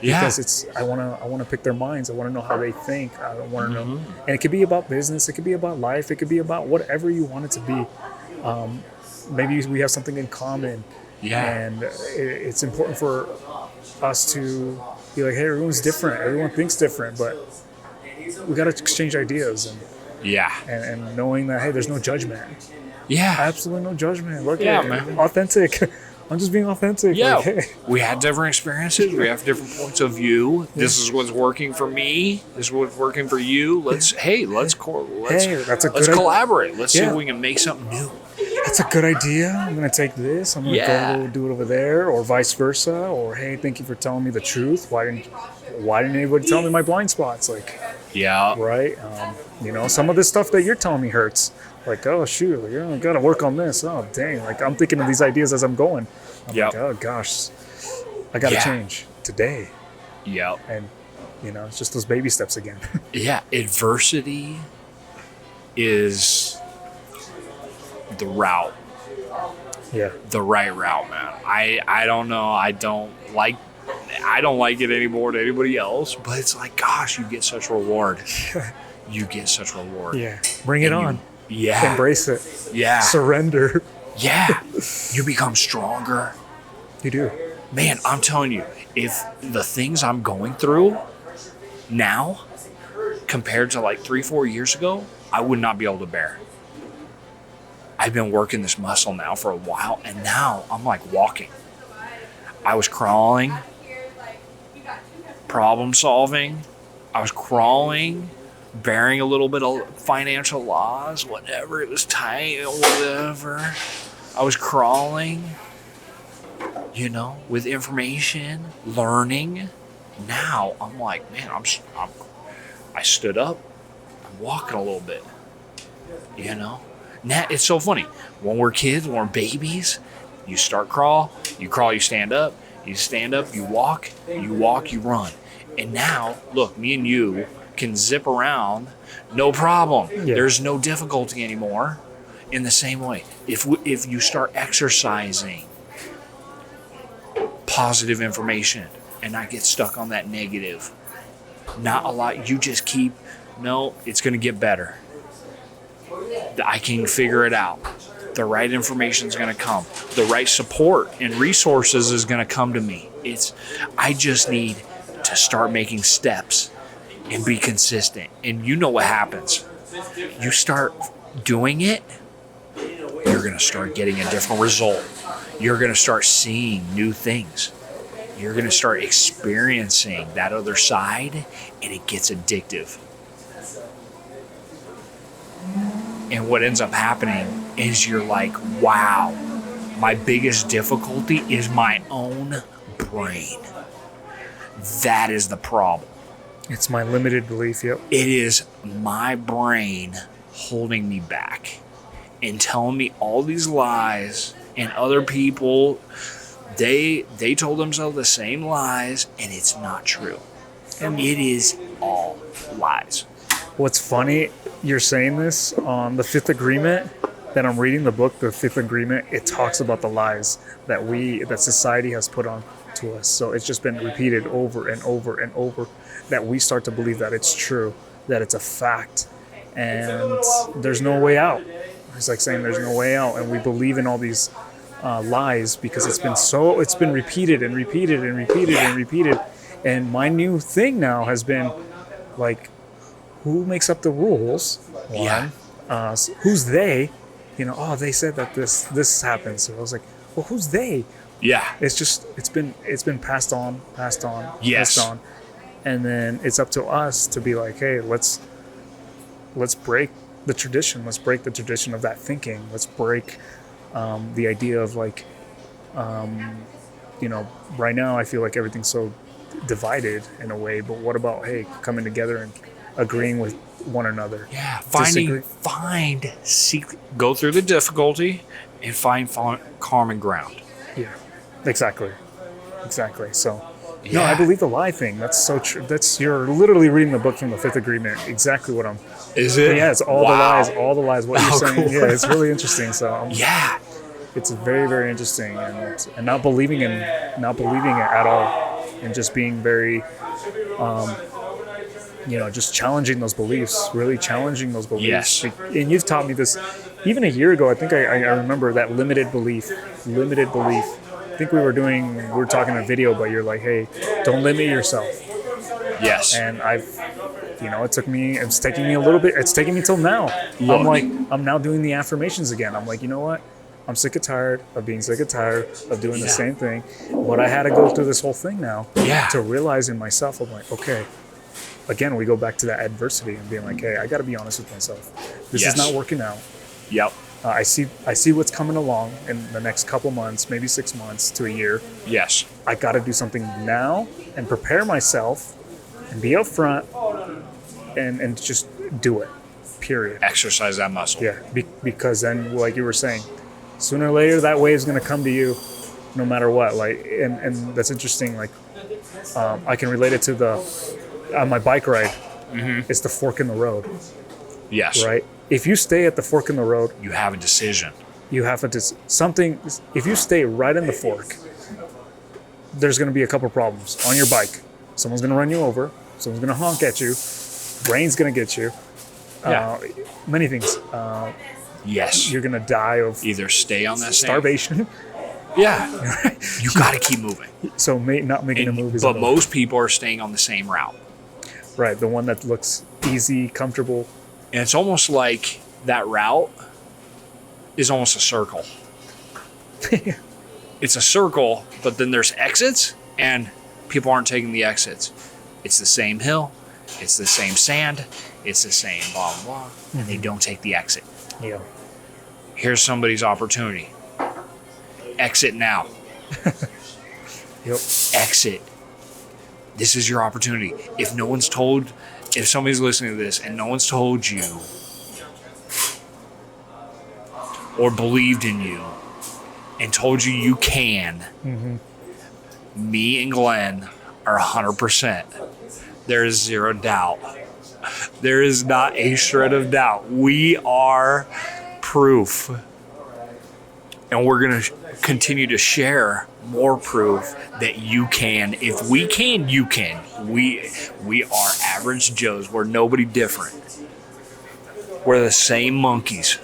Yeah. Because I want to pick their minds. I want to know how they think. I want to know, and it could be about business. It could be about life. It could be about whatever you want it to be. Maybe we have something in common. Yeah. And it's important for us to be like, hey, everyone's different. Everyone thinks different, but we got to exchange ideas and knowing that, hey, there's no judgment. Yeah. Absolutely no judgment. Look, man. Authentic. I'm just being authentic. Yeah. Like, hey. We had different experiences. We have different points of view. This is what's working for me. This is what's working for you. Let's collaborate. Let's see if we can make something new. That's a good idea. I'm going to take this. I'm going to go do it over there, or vice versa. Or, hey, thank you for telling me the truth. Why didn't anybody tell me my blind spots? Like, right? Some of this stuff that you're telling me hurts. Like, oh, shoot, I got to work on this. Oh, dang. Like, I'm thinking of these ideas as I'm going. I'm like, oh, gosh, I got to change today. Yep. And, it's just those baby steps again. Yeah. Adversity is the route. Yeah. The right route, man. I don't know. I don't like it any more than anybody else, but it's like, gosh, you get such reward. You get such reward. Yeah. Bring it on. Yeah. Embrace it. Yeah. Surrender. Yeah. You become stronger. You do. Man, I'm telling you, if the things I'm going through now compared to like 3-4 years ago, I would not be able to bear. I've been working this muscle now for a while, and now I'm like walking. I was crawling, problem solving. I was crawling, bearing a little bit of financial loss, whatever. It was tight, whatever. I was crawling, with information, learning. Now I'm like, man, I stood up. I'm walking a little bit, Now, it's so funny. When we're kids, when we're babies, you start crawl, you stand up, You stand up, you walk, you run. And now, look, me and you can zip around, no problem. Yeah. There's no difficulty anymore. In the same way, if you start exercising positive information and not get stuck on that negative, not a lot, you just keep, no, it's going to get better. I can figure it out. The right information is going to come. The right support and resources is going to come to me. I just need to start making steps and be consistent. And you know what happens. You start doing it, you're going to start getting a different result. You're going to start seeing new things. You're going to start experiencing that other side, and it gets addictive. And what ends up happening is you're like, wow, my biggest difficulty is my own brain. That is the problem. It's my limited belief. Yep. It is my brain holding me back and telling me all these lies, and other people, they told themselves the same lies, and it's not true. And it is all lies. What's funny, you're saying this on the Fifth Agreement, that I'm reading the book, The Fifth Agreement, it talks about the lies that society has put on to us. So it's just been repeated over and over and over that we start to believe that it's true, that it's a fact, and there's no way out. It's like saying there's no way out, and we believe in all these lies because it's been repeated and repeated and repeated and repeated. And my new thing now has been like, who makes up the rules? Yeah. Who's they? They said that this happens. So I was like, well, who's they? Yeah. It's been passed on, Yes. passed on, and then it's up to us to be like, hey, let's break the tradition. Let's break the tradition of that thinking. Let's break the idea of like, right now I feel like everything's so divided in a way. But what about, hey, coming together and agreeing with one another? Yeah. Go through the difficulty and find common ground. Yeah, exactly. So, Yeah. no, I believe the lie thing. That's so true. You're literally reading the book from the Fifth Agreement. Exactly what I'm. Is it? Yeah, it's all the lies. What you're saying. Cool. Yeah, it's really interesting. So Yeah. it's very, very interesting, and not believing it at all, and just being very, just challenging those beliefs. Really challenging those beliefs. Yes. And you've taught me this even a year ago. I think I remember that limited belief. I think we were talking in a video, but you're like, hey, don't limit yourself. Yes. And it's taking me a little bit, it's taking me till now. I'm now doing the affirmations again. I'm like, you know what? I'm sick and tired of being sick and tired of doing the same thing. But I had to go through this whole thing now to realize in myself, I'm like, okay, again, we go back to that adversity and being like, hey, I got to be honest with myself. This is not working out. Yep. I see what's coming along in the next couple months, maybe 6 months to a year. Yes. I got to do something now and prepare myself and be upfront and just do it, period. Exercise that muscle. Yeah, because then, like you were saying, sooner or later that wave is going to come to you no matter what. Like, and that's interesting. Like, I can relate it to on my bike ride, it's the fork in the road. Yes. Right? If you stay at the fork in the road, You have a decision. if you stay right in the fork, there's going to be a couple problems on your bike. Someone's going to run you over. Someone's going to honk at you. Rain's going to get you. Many things. Yes. You're going to die of Either stay on that starvation. Yeah. You got to keep moving. So not making a move is But most people are staying on the same route. right. The one that looks easy, comfortable. And it's almost like that route is almost a circle. It's a circle, but then there's exits, and people aren't taking the exits. It's the same hill, it's the same sand, it's the same blah, blah, blah, and they don't take the exit. Yeah. Here's somebody's opportunity. Exit now. Yep. Exit. This is your opportunity. If somebody's listening to this and no one's told you or believed in you and told you you can, me and Glenn are 100%. There is zero doubt. There is not a shred of doubt. We are proof. And we're going to continue to share more proof that you can. If we can, you can. We are average Joes. We're nobody different. We're the same monkeys.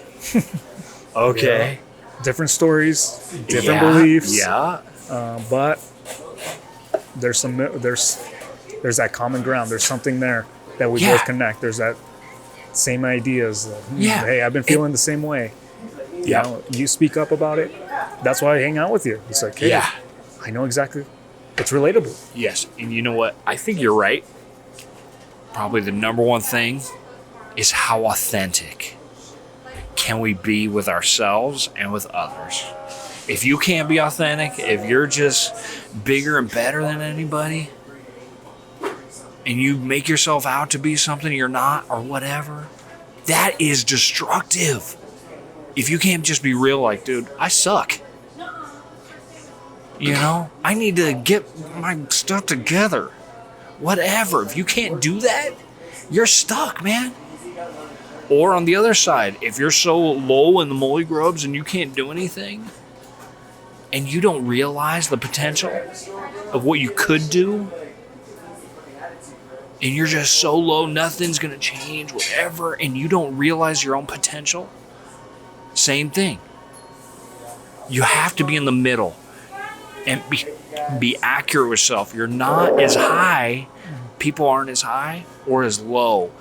Okay? Yeah. Different stories, different beliefs. Yeah. But there's that common ground. There's something there that we both connect. There's that same ideas. Hey, I've been feeling the same way. You know, you speak up about it. That's why I hang out with you. It's like, hey, I know exactly. It's relatable. Yes. And you know what? I think you're right. Probably the number one thing is how authentic can we be with ourselves and with others. If you can't be authentic, if you're just bigger and better than anybody, and you make yourself out to be something you're not or whatever, that is destructive. If you can't just be real, like, dude, I suck. You know, I need to get my stuff together. Whatever. If you can't do that, you're stuck, man. Or on the other side, if you're so low in the molly grubs and you can't do anything, and you don't realize the potential of what you could do, and you're just so low, nothing's going to change, whatever, and you don't realize your own potential, same thing. You have to be in the middle and be accurate with yourself. You're not as high, people aren't as high or as low.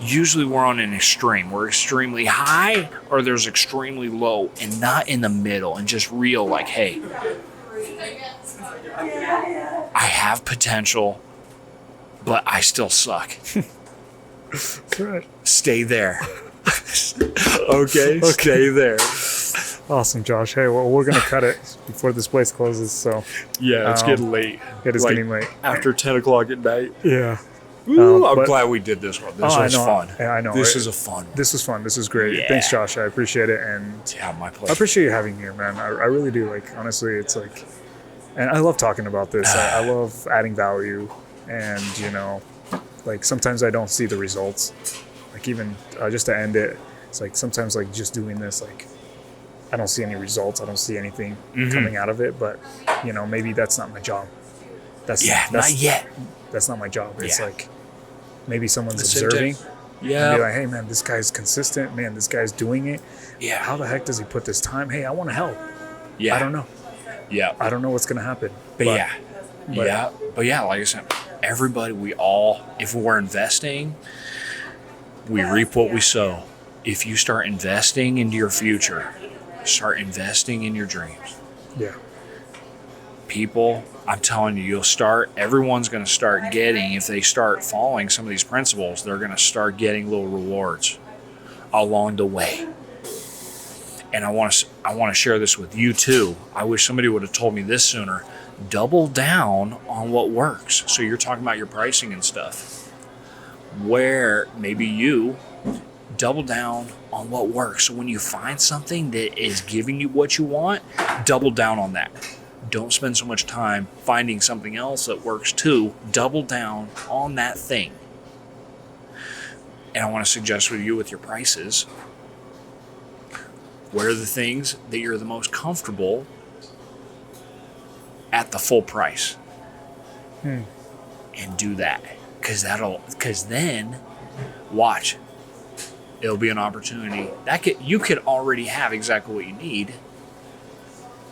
Usually we're on an extreme. We're extremely high or there's extremely low, and not in the middle, and just real, like, hey, I have potential, but I still suck. Right. Stay there. Okay, stay there. Awesome, Josh. Hey, well, we're going to cut it before this place closes. So Yeah, it's getting late. It is getting late. After 10 o'clock at night. Yeah. Ooh, I'm glad we did this one. This was fun. Yeah, I know. This is a fun one. This was fun. This is great. Yeah. Thanks, Josh. I appreciate it. And Yeah, my I pleasure. appreciate you having me here, man. I really do. Like, honestly, it's like, and I love talking about this. I love adding value. And, you know, like, sometimes I don't see the results. Like, even just to end it, it's like sometimes, like, just doing this, like, I don't see any results. I don't see anything coming out of it. But, you know, maybe that's not my job. That's not yet. That's not my job. It's Yeah. like maybe someone's The same observing. thing. And Yeah. be like, hey, man, this guy's consistent. Man, this guy's doing it. Yeah. How the heck does he put this time? Hey, I want to help. Yeah. I don't know. Yeah. I don't know what's going to happen. But yeah, like I said, everybody, we all, if we're investing, we reap what we sow. If you start investing into your future, start investing in your dreams. Yeah. People, I'm telling you, everyone's going to start getting, if they start following some of these principles, they're going to start getting little rewards along the way. And I want to share this with you too. I wish somebody would have told me this sooner. Double down on what works. So you're talking about your pricing and stuff. Where maybe you double down on what works. So when you find something that is giving you what you want, double down on that. Don't spend so much time finding something else that works too. Double down on that thing. And I want to suggest with you with your prices, what are the things that you're the most comfortable at the full price? And do that. Because then, watch, it'll be an opportunity. You could already have exactly what you need.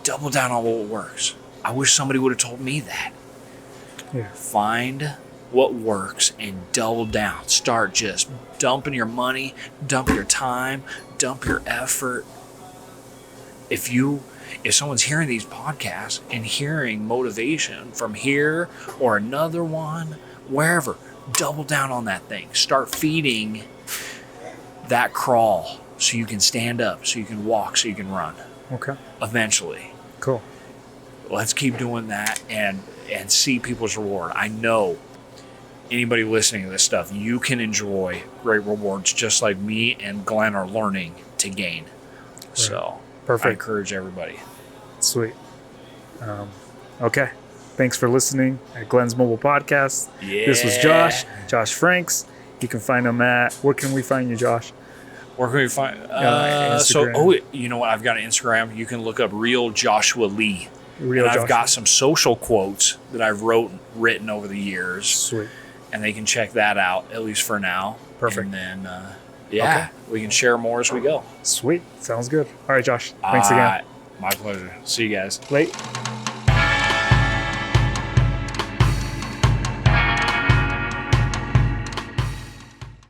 Double down on what works. I wish somebody would have told me that. Yeah. Find what works and double down. Start just dumping your money, dump your time, dump your effort. If someone's hearing these podcasts and hearing motivation from here or another one, wherever, double down on that thing. Start feeding that crawl so you can stand up, so you can walk, so you can run. Okay. Eventually. Cool. Let's keep doing that and see people's reward. I know anybody listening to this stuff, you can enjoy great rewards just like me and Glenn are learning to gain. Right. So Perfect. I encourage everybody. Sweet. Okay. Thanks for listening at Glenn's Mobile Podcast. Yeah. This was Josh Franks. You can find him at, where can we find you, Josh? Where can we find? Instagram. You know what? I've got an Instagram. You can look up Real Joshua Lee. Joshua. I've got some social quotes that I've written over the years. Sweet. And they can check that out, at least for now. Perfect. And then, we can share more as we go. Sweet. Sounds good. All right, Josh. Thanks again. My pleasure. See you guys. Late.